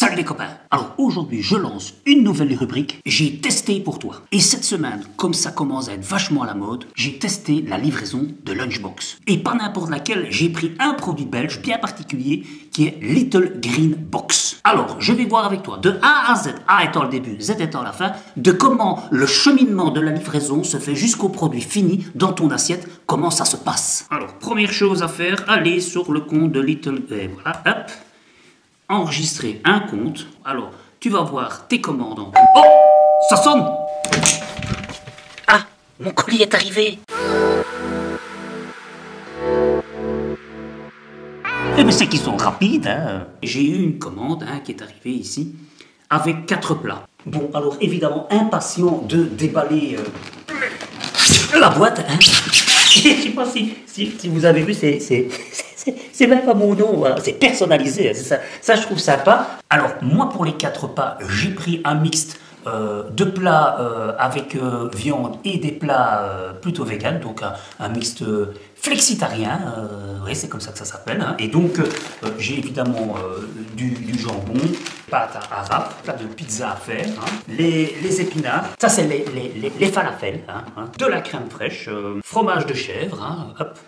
Salut les copains. Alors aujourd'hui je lance une nouvelle rubrique, j'ai testé pour toi. Et cette semaine, comme ça commence à être vachement à la mode, j'ai testé la livraison de Lunchbox. Et pas n'importe laquelle, j'ai pris un produit belge bien particulier qui est Little Green Box. Alors je vais voir avec toi de A à Z, A étant le début, Z étant la fin, de comment le cheminement de la livraison se fait jusqu'au produit fini dans ton assiette, comment ça se passe. Alors première chose à faire, aller sur le compte de Little... voilà, hop. Enregistrer un compte. Alors, tu vas voir tes commandes en... Oh, ça sonne. Ah, mon colis est arrivé. Eh bien, c'est qu'ils sont rapides, hein. J'ai eu une commande qui est arrivée ici, avec 4 plats. Bon, alors, évidemment, impatient de déballer la boîte, hein. Je ne sais pas si vous avez vu, c'est même pas mon nom, hein. C'est personnalisé, ça je trouve sympa. Alors moi pour les 4 plats, j'ai pris un mixte de plats avec viande et des plats plutôt vegan, donc un mixte flexitarien, oui c'est comme ça que ça s'appelle, hein. Et donc j'ai évidemment du jambon, pâte à râpe, plat de pizza à faire, hein. Les épinards, ça c'est les falafels, hein. De la crème fraîche, fromage de chèvre, hein, hop.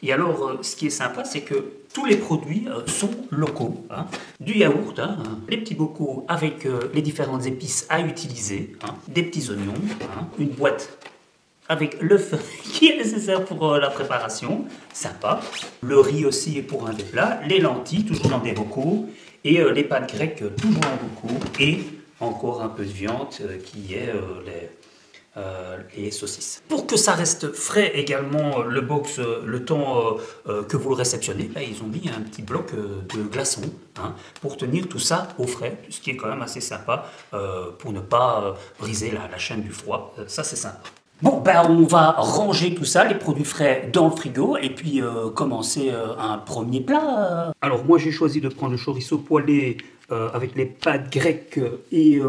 Et alors, ce qui est sympa, c'est que tous les produits sont locaux, hein. Du yaourt, hein, les petits bocaux avec les différentes épices à utiliser, hein, des petits oignons, hein, une boîte avec l'œuf qui est nécessaire pour la préparation, sympa. Le riz aussi est pour un des plats, les lentilles toujours dans des bocaux, et les pâtes grecques toujours en bocaux, et encore un peu de viande qui est les saucisses. Pour que ça reste frais également, le box, le temps que vous le réceptionnez, là, ils ont mis un petit bloc de glaçons, hein, pour tenir tout ça au frais, ce qui est quand même assez sympa pour ne pas briser la chaîne du froid. Ça c'est sympa. Bon, ben on va ranger tout ça, les produits frais dans le frigo, et puis commencer un premier plat. Alors moi j'ai choisi de prendre le chorizo poêlé avec les pâtes grecques et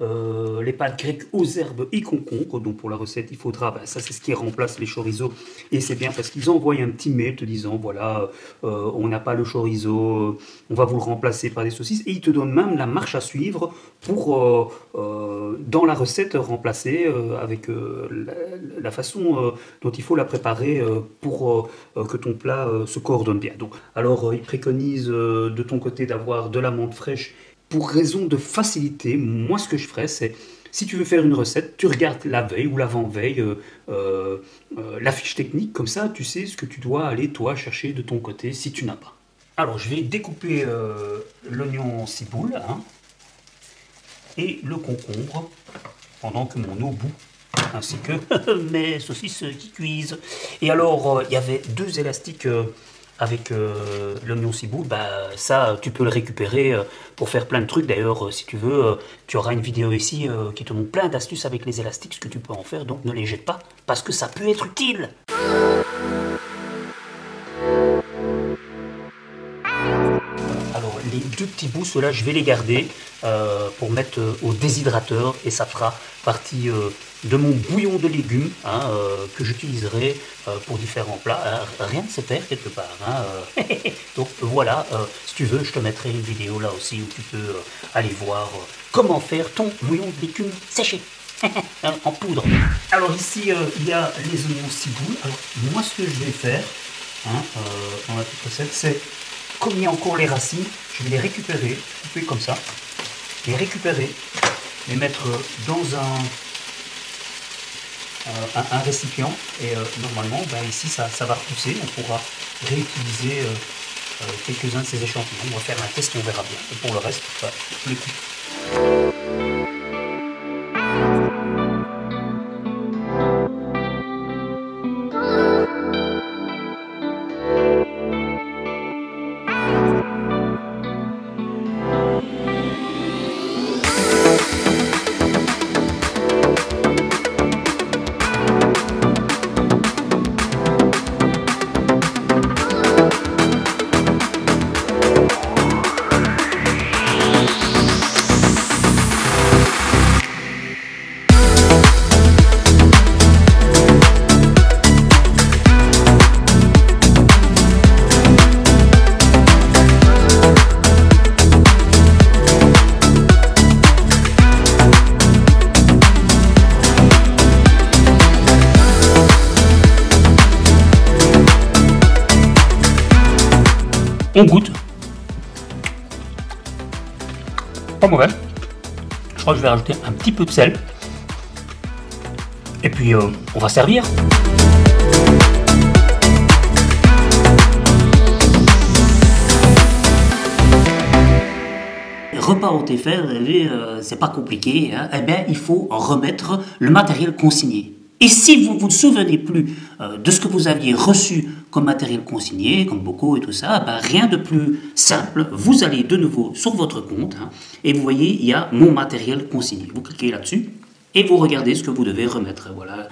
les pâtes grecques aux herbes et concombres. Donc pour la recette, il faudra, ben, ça c'est ce qui remplace les chorizos. Et c'est bien parce qu'ils envoient un petit mail te disant, voilà, on n'a pas le chorizo, on va vous le remplacer par des saucisses. Et ils te donnent même la marche à suivre pour, dans la recette, remplacer avec la façon dont il faut la préparer pour que ton plat se coordonne bien. Donc, alors, ils préconisent de ton côté d'avoir de l'amande fraîche pour raison de facilité. Moi, ce que je ferais, c'est si tu veux faire une recette, tu regardes la veille ou l'avant-veille, la fiche technique, comme ça, tu sais ce que tu dois aller, toi, chercher de ton côté si tu n'as pas. Alors, je vais découper l'oignon ciboule, hein, et le concombre pendant que mon eau bout, ainsi que mes saucisses qui cuisent. Et alors, il y avait 2 élastiques avec l'oignon ciboule. Bah, ça, tu peux le récupérer pour faire plein de trucs. D'ailleurs, si tu veux, tu auras une vidéo ici qui te montre plein d'astuces avec les élastiques, ce que tu peux en faire. Donc, ne les jette pas, parce que ça peut être utile. Alors, les 2 petits bouts, ceux-là, je vais les garder pour mettre au déshydrateur, et ça fera partie de mon bouillon de légumes, hein, que j'utiliserai pour différents plats. Rien ne se perd quelque part, hein. Donc voilà, si tu veux, je te mettrai une vidéo là aussi où tu peux aller voir comment faire ton bouillon de légumes séché. En poudre. Alors ici, il y a les oignons ciboules. Alors moi, ce que je vais faire, hein, dans la petite recette, c'est comme il y a encore les racines, je vais les récupérer, couper comme ça, les récupérer, les mettre dans un récipient, et normalement, ben, ici, ça va repousser. On pourra réutiliser quelques-uns de ces échantillons. On va faire un test, on verra bien. Et pour le reste, je les coupe. On goûte. Pas mauvais. Je crois que je vais rajouter un petit peu de sel. Et puis, on va servir. Repas au TFR, c'est pas compliqué, hein. Eh bien, il faut remettre le matériel consigné. Et si vous ne vous souvenez plus de ce que vous aviez reçu comme matériel consigné, comme bocaux et tout ça, ben rien de plus simple. Vous allez de nouveau sur votre compte, hein, et vous voyez, il y a mon matériel consigné. Vous cliquez là-dessus et vous regardez ce que vous devez remettre. Voilà.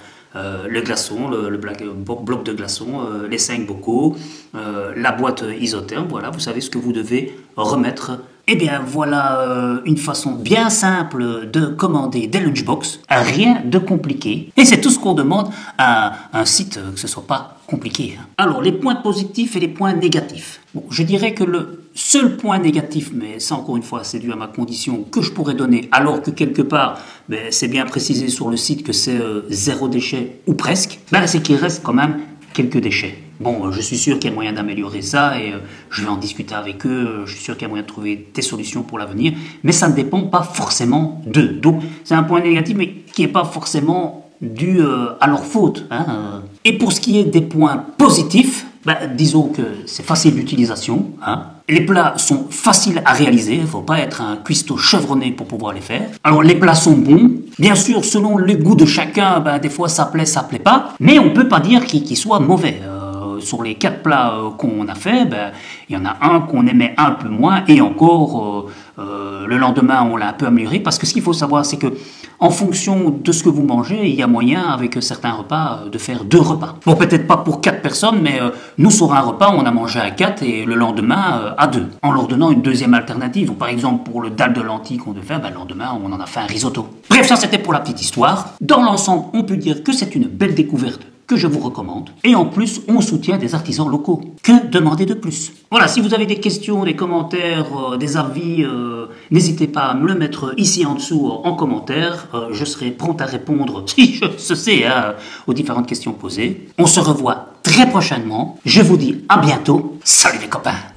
Le glaçon, le bloc de glaçon, les 5 bocaux, la boîte isotherme, voilà, vous savez ce que vous devez remettre. Eh bien, voilà une façon bien simple de commander des lunchbox, rien de compliqué. Et c'est tout ce qu'on demande à un site, que ce ne soit pas compliqué. Alors, les points positifs et les points négatifs. Bon, je dirais que le seul point négatif, mais ça encore une fois, c'est dû à ma condition que je pourrais donner, alors que quelque part, ben, c'est bien précisé sur le site que c'est 0 déchet ou presque, ben, c'est qu'il reste quand même quelques déchets. Bon, je suis sûr qu'il y a moyen d'améliorer ça et je vais en discuter avec eux. Je suis sûr qu'il y a moyen de trouver des solutions pour l'avenir, mais ça ne dépend pas forcément d'eux. Donc, c'est un point négatif, mais qui n'est pas forcément dû à leur faute, hein. Et pour ce qui est des points positifs, ben, disons que c'est facile d'utilisation, hein. Les plats sont faciles à réaliser, il ne faut pas être un cuistot chevronné pour pouvoir les faire. Alors les plats sont bons, bien sûr selon le goût de chacun, ben, des fois ça plaît pas, mais on ne peut pas dire qu'ils soient mauvais. Sur les 4 plats qu'on a fait, ben, il y en a un qu'on aimait un peu moins, et encore le lendemain on l'a un peu amélioré, parce que ce qu'il faut savoir c'est que en fonction de ce que vous mangez, il y a moyen avec certains repas de faire 2 repas. Bon, peut-être pas pour 4 personnes, mais nous sur un repas on a mangé à 4 et le lendemain à 2, en leur donnant une deuxième alternative. Ou par exemple pour le dalle de lentilles qu'on devait faire, ben, le lendemain on en a fait un risotto. Bref, ça c'était pour la petite histoire. Dans l'ensemble, on peut dire que c'est une belle découverte que je vous recommande. Et en plus, on soutient des artisans locaux. Que demander de plus? Voilà, si vous avez des questions, des commentaires, des avis, n'hésitez pas à me le mettre ici en dessous en commentaire. Je serai prompt à répondre, si je sais, hein, aux différentes questions posées. On se revoit très prochainement. Je vous dis à bientôt. Salut les copains!